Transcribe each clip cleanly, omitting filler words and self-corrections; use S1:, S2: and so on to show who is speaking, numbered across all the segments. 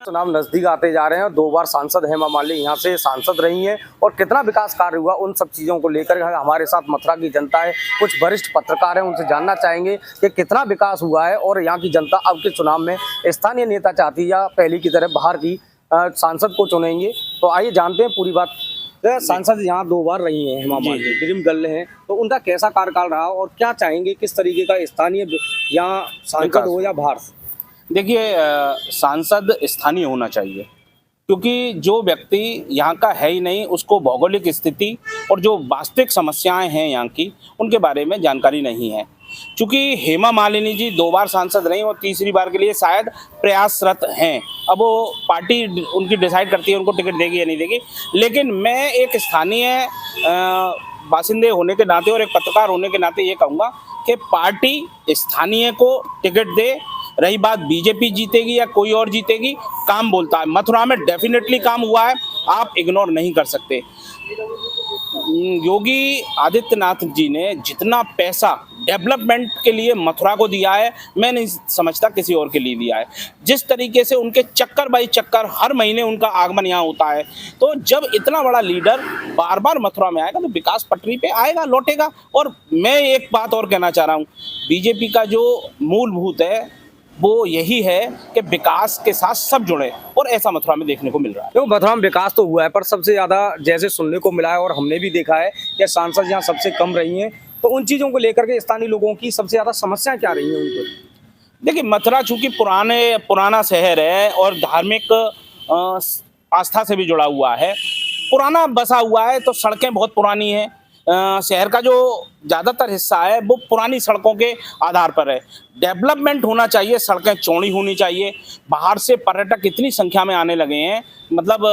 S1: चुनाव नजदीक आते जा रहे हैं। 2 बार सांसद हेमा मालिनी यहाँ से सांसद रही हैं और कितना विकास कार्य हुआ उन सब चीज़ों को लेकर हमारे साथ मथुरा की जनता है, कुछ वरिष्ठ पत्रकार हैं, उनसे जानना चाहेंगे कि कितना विकास हुआ है और यहाँ की जनता अब के चुनाव में स्थानीय नेता चाहती है या पहले की तरह बाहर की सांसद को चुनेंगे। तो आइए जानते हैं पूरी बात। सांसद यहाँ 2 बार रही हैं हेमा मालिनी, ड्रीम गर्ल हैं, तो उनका कैसा कार्यकाल रहा और क्या चाहेंगे, किस तरीके का स्थानीय यहाँ सांसद हो या बाहर?
S2: देखिए, सांसद स्थानीय होना चाहिए, क्योंकि जो व्यक्ति यहाँ का है ही नहीं, उसको भौगोलिक स्थिति और जो वास्तविक समस्याएं हैं यहाँ की, उनके बारे में जानकारी नहीं है। चूँकि हेमा मालिनी जी 2 बार सांसद रही और तीसरी बार के लिए शायद प्रयासरत हैं। अब वो पार्टी उनकी डिसाइड करती है उनको टिकट देगी या नहीं देगी, लेकिन मैं एक स्थानीय बासिंदे होने के नाते और एक पत्रकार होने के नाते ये कहूँगा कि पार्टी स्थानीय को टिकट दे। रही बात बीजेपी जीतेगी या कोई और जीतेगी, काम बोलता है। मथुरा में डेफिनेटली काम हुआ है, आप इग्नोर नहीं कर सकते। योगी आदित्यनाथ जी ने जितना पैसा डेवलपमेंट के लिए मथुरा को दिया है, मैं नहीं समझता किसी और के लिए दिया है। जिस तरीके से उनके चक्कर बाई चक्कर हर महीने उनका आगमन यहाँ होता है, तो जब इतना बड़ा लीडर बार बार मथुरा में आएगा तो विकास पटरी पे आएगा, लौटेगा। और मैं एक बात और कहना चाह रहा हूँ, बीजेपी का जो मूलभूत है वो यही है कि विकास के साथ सब जुड़े, और ऐसा मथुरा में देखने को मिल रहा है।
S1: तो मथुरा में विकास तो हुआ है, पर सबसे ज़्यादा जैसे सुनने को मिला है और हमने भी देखा है कि सांसद यहाँ सबसे कम रही हैं, तो उन चीज़ों को लेकर के स्थानीय लोगों की सबसे ज़्यादा समस्याएं क्या रही हैं उनको?
S2: देखिए, मथुरा चूँकि पुराना शहर है और धार्मिक आस्था से भी जुड़ा हुआ है, पुराना बसा हुआ है, तो सड़कें बहुत पुरानी हैं। शहर का जो ज़्यादातर हिस्सा है वो पुरानी सड़कों के आधार पर है। डेवलपमेंट होना चाहिए, सड़कें चौड़ी होनी चाहिए। बाहर से पर्यटक इतनी संख्या में आने लगे हैं, मतलब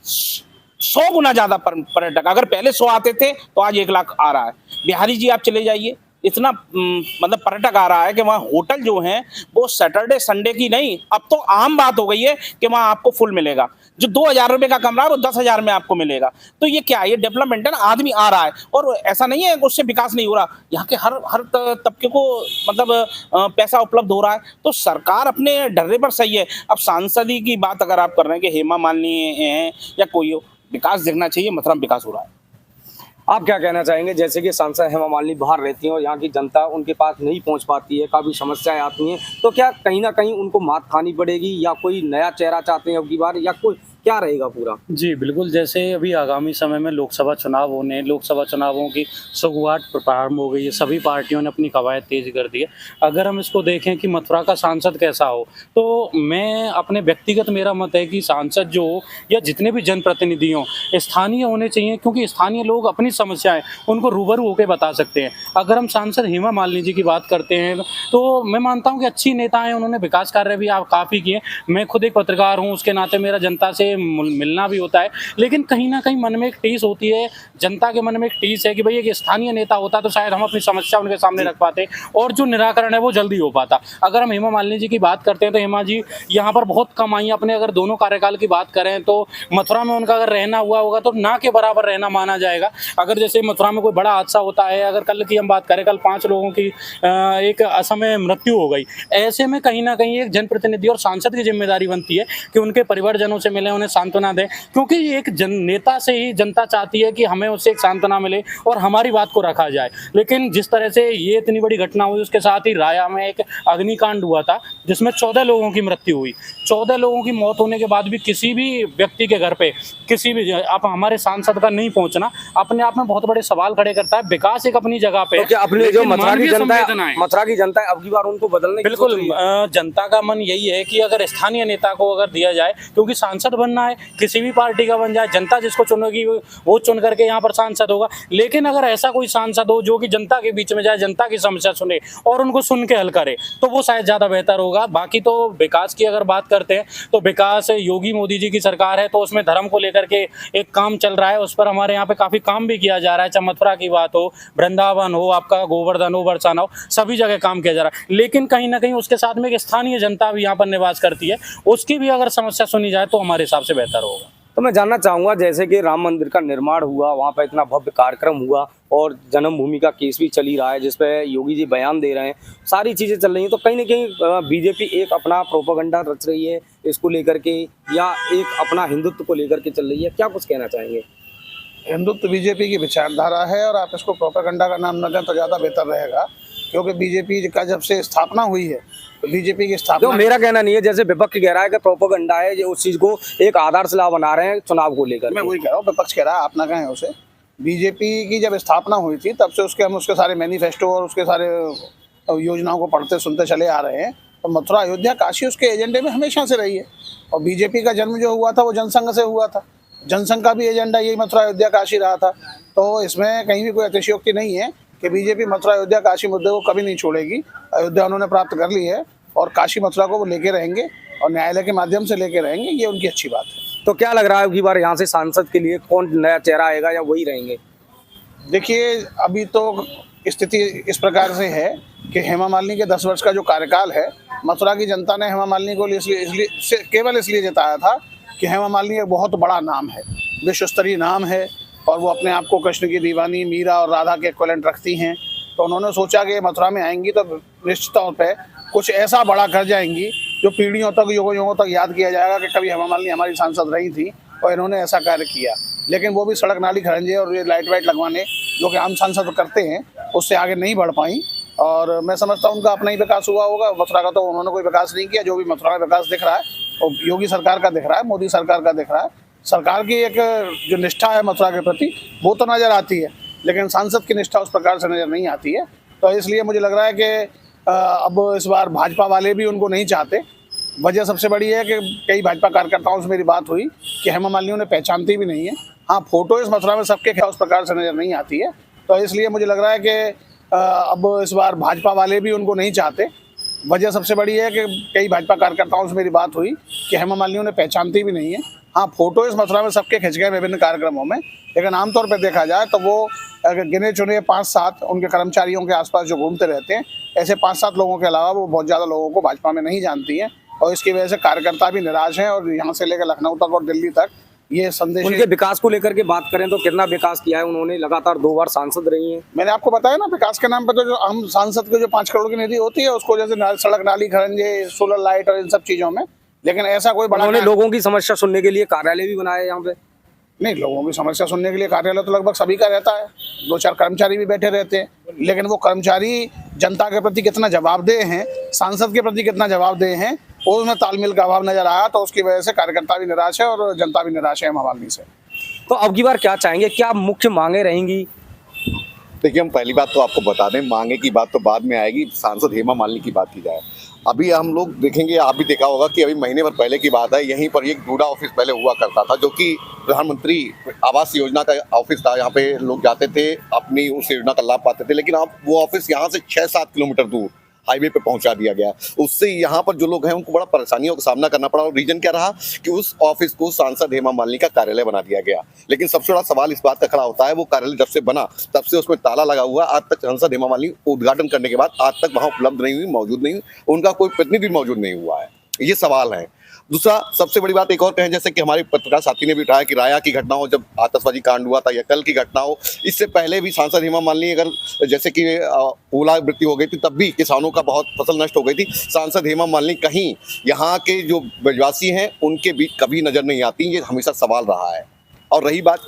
S2: 100 गुना ज़्यादा पर्यटक। अगर पहले 100 आते थे तो आज 1 लाख आ रहा है। बिहारी जी आप चले जाइए, इतना मतलब पर्यटक आ रहा है कि वहाँ होटल जो हैं वो सैटरडे संडे की नहीं, अब तो आम बात हो गई है कि वहाँ आपको फुल मिलेगा। जो 2000 रुपये का कमरा है वो 10,000 में आपको मिलेगा। तो ये क्या है? ये डेवलपमेंट है ना, आदमी आ रहा है। और ऐसा नहीं है उससे विकास नहीं हो रहा, यहाँ के हर तबके को मतलब पैसा उपलब्ध हो रहा है। तो सरकार अपने डर्रे पर सही है। अब सांसदी की बात अगर आप कर रहे हैं कि हेमा मालिनी हैं या कोई हो, विकास देखना चाहिए, मथुरा में विकास हो रहा है।
S1: आप क्या कहना चाहेंगे, जैसे कि सांसद हेमा मालिनी बाहर रहती हैं और यहाँ की जनता उनके पास नहीं पहुँच पाती है, काफ़ी समस्याएं आती हैं, तो क्या कहीं ना कहीं उनको मात खानी पड़ेगी या कोई नया चेहरा चाहते हैं अब की बार, या कोई क्या रहेगा पूरा?
S3: जी बिल्कुल, जैसे अभी आगामी समय में लोकसभा चुनाव होने, लोकसभा चुनावों की शुरुआत प्रारंभ हो गई है। सभी पार्टियों ने अपनी कवायद तेज कर दी है। अगर हम इसको देखें कि मथुरा का सांसद कैसा हो, तो मैं अपने व्यक्तिगत मेरा मत है कि सांसद जो हो या जितने भी जनप्रतिनिधि हों, स्थानीय होने चाहिए, क्योंकि स्थानीय लोग अपनी समस्याएं उनको रूबरू होकर बता सकते हैं। अगर हम सांसद हेमा मालिनी जी की बात करते हैं तो मैं मानता हूँ कि अच्छी नेता हैं, उन्होंने विकास कार्य भी काफ़ी किए। मैं खुद एक पत्रकार हूँ, उसके नाते मेरा जनता से मिलना भी होता है, लेकिन कहीं ना कहीं मन में एक टीस होती है, जनता के मन में एक टीस है कि भाई एक स्थानीय नेता होता तो शायद हम अपनी समस्या उनके सामने रख पाते और जो निराकरण है वो जल्दी हो पाता। अगर हम हेमा मालिनी जी की बात करते हैं तो हेमा जी यहाँ पर बहुत कम आई। अपने अगर दोनों कार्यकाल की बात करें तो मथुरा में उनका अगर रहना हुआ होगा तो ना के बराबर रहना माना जाएगा। अगर जैसे मथुरा में कोई बड़ा हादसा होता है, अगर कल की हम बात करें, कल 5 लोगों की एक असमय मृत्यु हो गई, ऐसे में कहीं ना कहीं एक जनप्रतिनिधि और सांसद की जिम्मेदारी बनती है कि उनके परिवारजनों से मिले, उन्हें सांत्वना दें, क्योंकि एक नेता से ही जनता चाहती है कि हमें उससे एक सांत्वना मिले और हमारी बात को रखा जाए। लेकिन जिस तरह से ये इतनी बड़ी घटना हुई, उसके साथ ही राया में एक अग्निकांड हुआ था जिसमें 14 लोगों की मृत्यु हुई। 14 लोगों की मौत होने के बाद भी किसी भी व्यक्ति के घर पे किसी भी आप हमारे सांसद का नहीं पहुंचना अपने आप में बहुत बड़े सवाल खड़े करता है। विकास एक अपनी जगह पे,
S1: तो क्या अपने जो मथुरा की जनता है अब की बार उनको बदलने?
S3: बिल्कुल, जनता का मन यही है कि अगर स्थानीय नेता को अगर दिया जाए, क्योंकि सांसद बनना है किसी भी पार्टी का बन जाए, जनता जिसको चुनेगी वो चुन करके यहाँ पर सांसद होगा। लेकिन अगर ऐसा कोई सांसद हो जो कि जनता के बीच में जाए, जनता की समस्या सुने और उनको सुन के हल करे, तो वो शायद ज़्यादा बेहतर होगा। बाकी तो विकास की अगर बात करते हैं तो विकास योगी मोदी जी की सरकार है, तो उसमें धर्म को लेकर के एक काम चल रहा है, उस पर हमारे यहाँ पे काफ़ी काम भी किया जा रहा है। चाहे मथुरा की बात हो, वृंदावन हो, आपका गोवर्धन हो, बरसाना हो, सभी जगह काम किया जा रहा है। लेकिन कहीं ना कहीं उसके साथ में एक स्थानीय जनता भी यहाँ पर निवास करती है, उसकी भी अगर समस्या सुनी जाए तो हमारे हिसाब से बेहतर होगा।
S1: तो मैं जानना चाहूँगा, जैसे कि राम मंदिर का निर्माण हुआ, वहाँ पर इतना भव्य कार्यक्रम हुआ और जन्मभूमि का केस भी चल ही रहा है जिस पे योगी जी बयान दे रहे हैं, सारी चीज़ें चल रही हैं, तो कहीं ना कहीं बीजेपी एक अपना प्रोपेगेंडा रच रही है इसको लेकर के, या एक अपना हिंदुत्व को लेकर के चल रही है, क्या कुछ कहना चाहेंगे?
S4: हिंदुत्व बीजेपी की विचारधारा है और आप इसको प्रोपेगेंडा का नाम न दें तो ज़्यादा बेहतर रहेगा, क्योंकि बीजेपी का जब से स्थापना हुई है तो बीजेपी की
S1: जो
S4: स्थापना
S1: मेरा कहना नहीं है, जैसे विपक्ष कह रहा है कि प्रोपेगेंडा है, ये उस चीज को एक आधारशिला बना रहे हैं चुनाव को लेकर।
S4: मैं वही कह रहा हूँ, विपक्ष कह रहा है, आप ना कहें उसे। बीजेपी की जब स्थापना हुई थी तब से हम उसके सारे मैनिफेस्टो और उसके सारे योजनाओं को पढ़ते सुनते चले आ रहे हैं। तो मथुरा अयोध्या काशी उसके एजेंडे में हमेशा से रही है, और बीजेपी का जन्म जो हुआ था वो जनसंघ से हुआ था। जनसंघ का भी एजेंडा यही मथुरा अयोध्या काशी रहा था। तो इसमें कहीं भी कोई अतिशयोक्ति नहीं है कि बीजेपी मथुरा अयोध्या काशी मुद्दे को कभी नहीं छोड़ेगी। अयोध्या उन्होंने प्राप्त कर ली है और काशी मथुरा को वो लेके रहेंगे और न्यायालय के माध्यम से लेके रहेंगे, ये उनकी अच्छी बात है।
S1: तो क्या लग रहा है कि बार यहाँ से सांसद के लिए कौन नया चेहरा आएगा या वही रहेंगे?
S4: देखिए, अभी तो स्थिति इस प्रकार से है कि हेमा मालिनी के 10 वर्ष का जो कार्यकाल है, मथुरा की जनता ने हेमा मालिनी को केवल इसलिए जिताया था कि हेमा मालिनी एक बहुत बड़ा नाम है, विश्व स्तरीय नाम है, और वो अपने आप को कृष्ण की दीवानी, मीरा और राधा के इक्विवेलेंट रखती हैं। तो उन्होंने सोचा कि मथुरा में आएंगी तो निश्चित तौर पर कुछ ऐसा बड़ा कर जाएंगी जो पीढ़ियों तक, युगों युगों तक याद किया जाएगा कि कभी हेमा मालिनी हमारी सांसद रही थी और इन्होंने ऐसा कार्य किया। लेकिन वो भी सड़क नाली खरंजे और ये लाइट वाइट लगवाने जो कि आम सांसद करते हैं, उससे आगे नहीं बढ़ पाई। और मैं समझता हूँ उनका अपना ही विकास हुआ होगा। मथुरा का तो उन्होंने कोई विकास नहीं किया। जो भी मथुरा का विकास दिख रहा है वो योगी सरकार का दिख रहा है, मोदी सरकार का दिख रहा है। सरकार की एक जो निष्ठा है मथुरा के प्रति वो तो नज़र आती है, लेकिन सांसद की निष्ठा उस प्रकार से नज़र नहीं आती है। तो इसलिए मुझे लग रहा है कि अब इस बार भाजपा वाले भी उनको नहीं चाहते। वजह सबसे बड़ी है कि कई भाजपा कार्यकर्ताओं से मेरी बात हुई कि हेमा मालिनी उन्हें पहचानती भी नहीं है। हाँ, फोटो इस मथुरा में सबके उस प्रकार से नज़र नहीं आती है। तो इसलिए मुझे लग रहा है कि अब इस बार भाजपा वाले भी उनको नहीं चाहते। वजह सबसे बड़ी है कि कई भाजपा कार्यकर्ताओं से मेरी बात हुई कि हेमा मालिनी उन्हें पहचानती भी नहीं है। हाँ, फोटो इस मथुरा में सबके खिंच गए विभिन्न कार्यक्रमों में, लेकिन आमतौर पर देखा जाए तो वो गिने चुने 5-7 उनके कर्मचारियों के आसपास जो घूमते रहते हैं, ऐसे 5-7 लोगों के अलावा वो बहुत ज़्यादा लोगों को भाजपा में नहीं जानती हैं। और इसकी वजह से कार्यकर्ता भी निराश हैं और यहाँ से लेकर लखनऊ तक और दिल्ली तक ये संदेश।
S1: उनके विकास को लेकर के बात करें तो कितना विकास किया है उन्होंने? लगातार 2 बार सांसद रही हैं।
S4: मैंने आपको बताया ना, विकास के नाम पर तो जो हम सांसद के जो 5 करोड़ की निधि होती है उसको जैसे सड़क नाली खरंजे, सोलर लाइट और इन सब चीज़ों में, लेकिन ऐसा कोई बड़ा
S1: उन्होंने लोगों की समस्या सुनने के लिए कार्यालय भी बनाया यहाँ पे।
S4: नहीं, लोगों की समस्या सुनने के लिए कार्यालय तो लगभग सभी का रहता है, 2-4 कर्मचारी भी बैठे रहते हैं, लेकिन वो कर्मचारी जनता के प्रति कितना जवाबदेह हैं, सांसद के प्रति कितना जवाबदेह हैं, और उसमें तालमेल का अभाव नजर आया। तो उसकी वजह से कार्यकर्ता भी निराश है और जनता भी निराश है हेमा मालिनी से।
S1: तो अब की बार क्या चाहेंगे, क्या मुख्य मांगे रहेंगी?
S5: देखिए, हम पहली बात तो आपको बता दें, मांगे की बात तो बाद में आएगी। सांसद हेमा मालिनी की बात की जाए, अभी हम लोग देखेंगे, आप भी देखा होगा कि अभी महीने भर पहले की बात है, यहीं पर एक डूडा ऑफिस पहले हुआ करता था, जो कि प्रधानमंत्री आवास योजना का ऑफिस था। यहाँ पे लोग जाते थे, अपनी उस योजना का लाभ पाते थे। लेकिन अब वो ऑफिस यहाँ से 6-7 किलोमीटर दूर हाईवे पे पहुंचा दिया गया। उससे यहाँ पर जो लोग हैं उनको बड़ा परेशानियों का सामना करना पड़ा। और रीजन क्या रहा कि उस ऑफिस को सांसद हेमा मालिनी का कार्यालय बना दिया गया। लेकिन सबसे बड़ा सवाल इस बात का खड़ा होता है, वो कार्यालय जब से बना तब से उसमें ताला लगा हुआ। आज तक सांसद हेमा मालिनी उद्घाटन करने के बाद आज तक वहाँ उपलब्ध नहीं हुई, मौजूद नहीं हुई, उनका कोई प्रतिनिधि भी मौजूद नहीं हुआ है। ये सवाल है। दूसरा, सबसे बड़ी बात एक और कहें, जैसे कि हमारे पत्रकार साथी ने भी उठाया कि राया की घटना हो, जब आतंकवादी कांड हुआ था, या कल की घटना हो, इससे पहले भी सांसद हेमा मालिनी अगर जैसे कि ओलावृष्टि हो गई थी, तब भी किसानों का बहुत फसल नष्ट हो गई थी। सांसद हेमा मालिनी कहीं यहाँ के जो ब्रजवासी हैं उनके बीच कभी नजर नहीं आती। ये हमेशा सवाल रहा है। और रही बात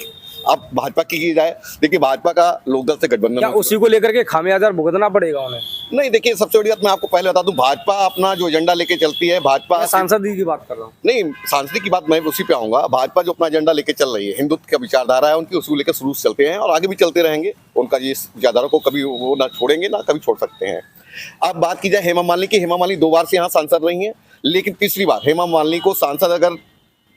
S5: अब भाजपा की जाए, देखिए भाजपा का लोकदल से गठबंधन,
S1: क्या उसी को लेकर के खामियाजा भुगतना पड़ेगा उन्हें?
S5: नहीं, देखिए सबसे बड़ी बात मैं आपको पहले बता दूं, भाजपा अपना जो एजेंडा लेके चलती है, भाजपा
S1: सांसद की बात कर रहा हूँ।
S5: नहीं, सांसद की बात मैं उसी पे आऊंगा। भाजपा जो अपना एजेंडा लेके चल रही है, हिंदुत्व का विचारधारा है उनकी, उसको लेकर शुरू से चलते हैं और आगे भी चलते रहेंगे। उनका ये विचारधारा को कभी वो ना छोड़ेंगे ना कभी छोड़ सकते हैं। अब बात की जाए हेमा मालिनी की, हेमा मालिनी 2 बार से यहाँ सांसद रही हैं, लेकिन तीसरी बार हेमा मालिनी को सांसद अगर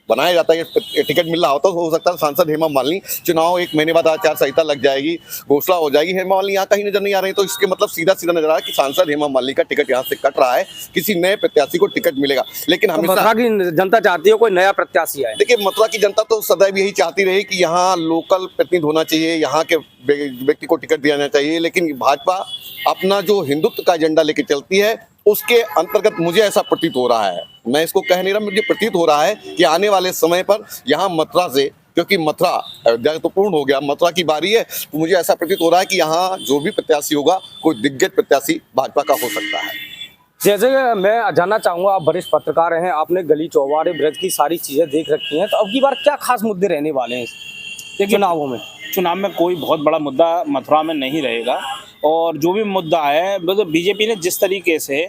S5: बनाया जाता है, टिकट मिल रहा होता, तो हो सकता है सांसद हेमा मालिनी चुनाव 1 महीने बाद आचार संहिता लग जाएगी, घोषणा हो जाएगी, हेमा मालिनी यहाँ कहीं नजर नहीं आ रही। तो इसके मतलब सीधा सीधा नजर आ रहा है कि सांसद हेमा मालिनी का टिकट यहाँ से कट रहा है, किसी नए प्रत्याशी को टिकट मिलेगा। लेकिन हमेशा
S1: मथुरा की जनता चाहती है कोई नया प्रत्याशी आए।
S5: देखिए, मथुरा की जनता तो सदैव यही चाहती रही कि यहाँ लोकल प्रतिनिधि होना चाहिए, यहाँ के व्यक्ति को टिकट दिया जाना चाहिए। लेकिन भाजपा अपना जो हिंदुत्व का एजेंडा लेके चलती है, उसके अंतर्गत मुझे ऐसा प्रतीत हो रहा है, मैं इसको कह नहीं रहा, मुझे प्रतीत हो रहा है कि आने वाले समय पर यहाँ मथुरा से, क्योंकि मथुरा अयोध्या तो पूर्ण हो गया, मथुरा की बारी है, तो मुझे ऐसा प्रतीत हो रहा है कि यहाँ जो भी प्रत्याशी होगा कोई दिग्गज प्रत्याशी भाजपा का हो सकता है।
S1: जैसे कि मैं जानना चाहूंगा, आप वरिष्ठ पत्रकार हैं, आपने गली चौबारे ब्रज की सारी चीजें देख रखी हैं, तो अब की बार क्या खास मुद्दे रहने वाले हैं चुनावों में?
S2: चुनाव में कोई बहुत बड़ा मुद्दा मथुरा में नहीं रहेगा, और जो भी मुद्दा है मतलब बीजेपी ने जिस तरीके से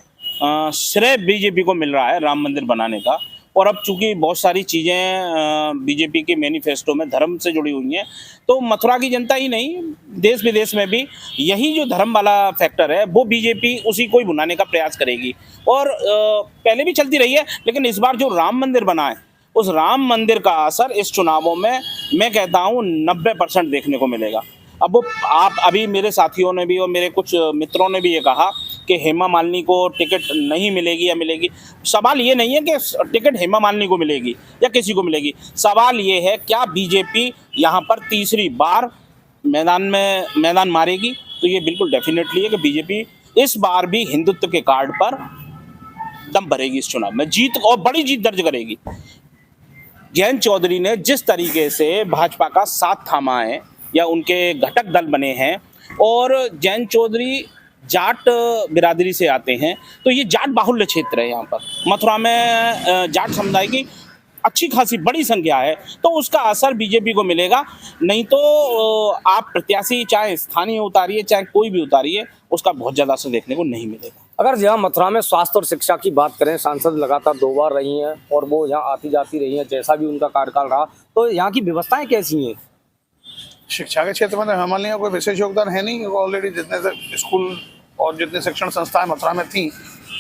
S2: श्रेय बीजेपी को मिल रहा है राम मंदिर बनाने का, और अब चूंकि बहुत सारी चीज़ें बीजेपी के मैनिफेस्टो में धर्म से जुड़ी हुई हैं, तो मथुरा की जनता ही नहीं देश विदेश में भी यही जो धर्म वाला फैक्टर है वो बीजेपी उसी को ही भुनाने का प्रयास करेगी। और पहले भी चलती रही है, लेकिन इस बार जो राम मंदिर बना है उस राम मंदिर का असर इस चुनावों में मैं कहता हूँ 90% देखने को मिलेगा। अब वो आप अभी मेरे साथियों ने भी और मेरे कुछ मित्रों ने भी ये कहा कि हेमा मालिनी को टिकट नहीं मिलेगी या मिलेगी। सवाल ये नहीं है कि टिकट हेमा मालिनी को मिलेगी या किसी को मिलेगी, सवाल ये है क्या बीजेपी यहाँ पर तीसरी बार मैदान मारेगी। तो ये बिल्कुल डेफिनेटली है कि बीजेपी इस बार भी हिंदुत्व के कार्ड पर दम भरेगी, इस चुनाव में जीत और बड़ी जीत दर्ज करेगी। जयंत चौधरी ने जिस तरीके से भाजपा का साथ थामा है या उनके घटक दल बने हैं, और जयंत चौधरी जाट बिरादरी से आते हैं, तो ये जाट बाहुल्य क्षेत्र है। यहाँ पर मथुरा में जाट समुदाय की अच्छी खासी बड़ी संख्या है, तो उसका असर बीजेपी को मिलेगा। नहीं तो आप प्रत्याशी चाहे स्थानीय उतारिए चाहे कोई भी उतारिए, उसका बहुत ज़्यादा असर देखने को नहीं मिलेगा।
S1: अगर यहाँ मथुरा में स्वास्थ्य और शिक्षा की बात करें, सांसद लगातार 2 बार रही हैं और वो यहाँ आती जाती रही हैं, जैसा भी उनका कार्यकाल रहा, तो यहाँ की व्यवस्थाएं कैसी हैं?
S4: शिक्षा के क्षेत्र में तो हेमा मालिनी का कोई विशेष योगदान है नहीं। ऑलरेडी जितने स्कूल और जितने शिक्षण संस्थाएं मथुरा में थी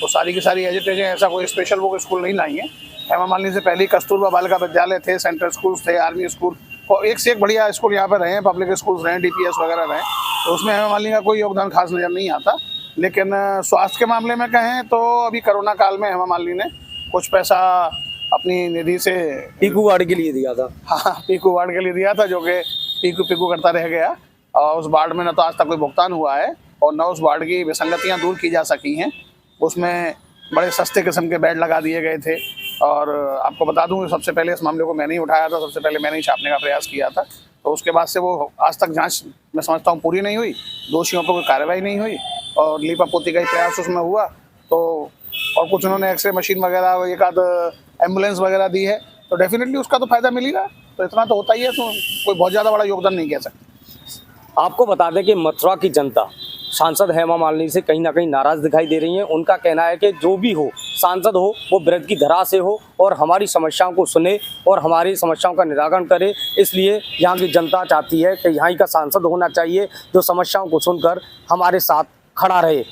S4: वो सारी की सारी एजुटेशन, ऐसा कोई स्पेशल वो स्कूल नहीं लाई है। हेमा मालिनी से पहले कस्तूरबा बालिका विद्यालय थे, सेंट्रल स्कूल्स थे, आर्मी स्कूल, और एक से एक बढ़िया स्कूल यहाँ पर रहे हैं, पब्लिक स्कूल्स रहे, DPS वगैरह रहे, तो उसमें हेमा मालिनी का कोई योगदान खास नज़र नहीं आता। लेकिन स्वास्थ्य के मामले में कहें तो अभी कोरोना काल में हेमा मालिनी ने कुछ पैसा अपनी निधि से
S1: पीकू वार्ड के लिए दिया था।
S4: हाँ, पीकू वार्ड के लिए दिया था, जो कि पीकू करता रह गया, और उस वार्ड में न तो आज तक कोई भुगतान हुआ है और न उस वार्ड की विसंगतियाँ दूर की जा सकी हैं। उसमें बड़े सस्ते किस्म के बेड लगा दिए गए थे, और आपको बता दूं सबसे पहले इस मामले को मैंने ही उठाया था, सबसे पहले मैंने ही छापने का प्रयास किया था। तो उसके बाद से वो आज तक जांच मैं समझता हूँ पूरी नहीं हुई, दोषियों पर कोई कार्रवाई नहीं हुई, और लीपापोती का ही प्रयास उसमें हुआ। तो और कुछ उन्होंने एक्सरे मशीन वगैरह, एक आध एम्बुलेंस वगैरह दी है, तो डेफिनेटली उसका तो फायदा मिलेगा। तो इतना तो होता ही है, तो कोई बहुत ज़्यादा बड़ा योगदान नहीं कह सकते।
S1: आपको बता दें कि मथुरा की जनता सांसद हेमा मालिनी से कहीं ना कहीं नाराज दिखाई दे रही है। उनका कहना है कि जो भी हो सांसद हो वो ब्रज की धरा से हो और हमारी समस्याओं को सुने और हमारी समस्याओं का निराकरण करे। इसलिए यहाँ की जनता चाहती है कि यहाँ का सांसद होना चाहिए जो समस्याओं को सुनकर हमारे साथ खड़ा रहे।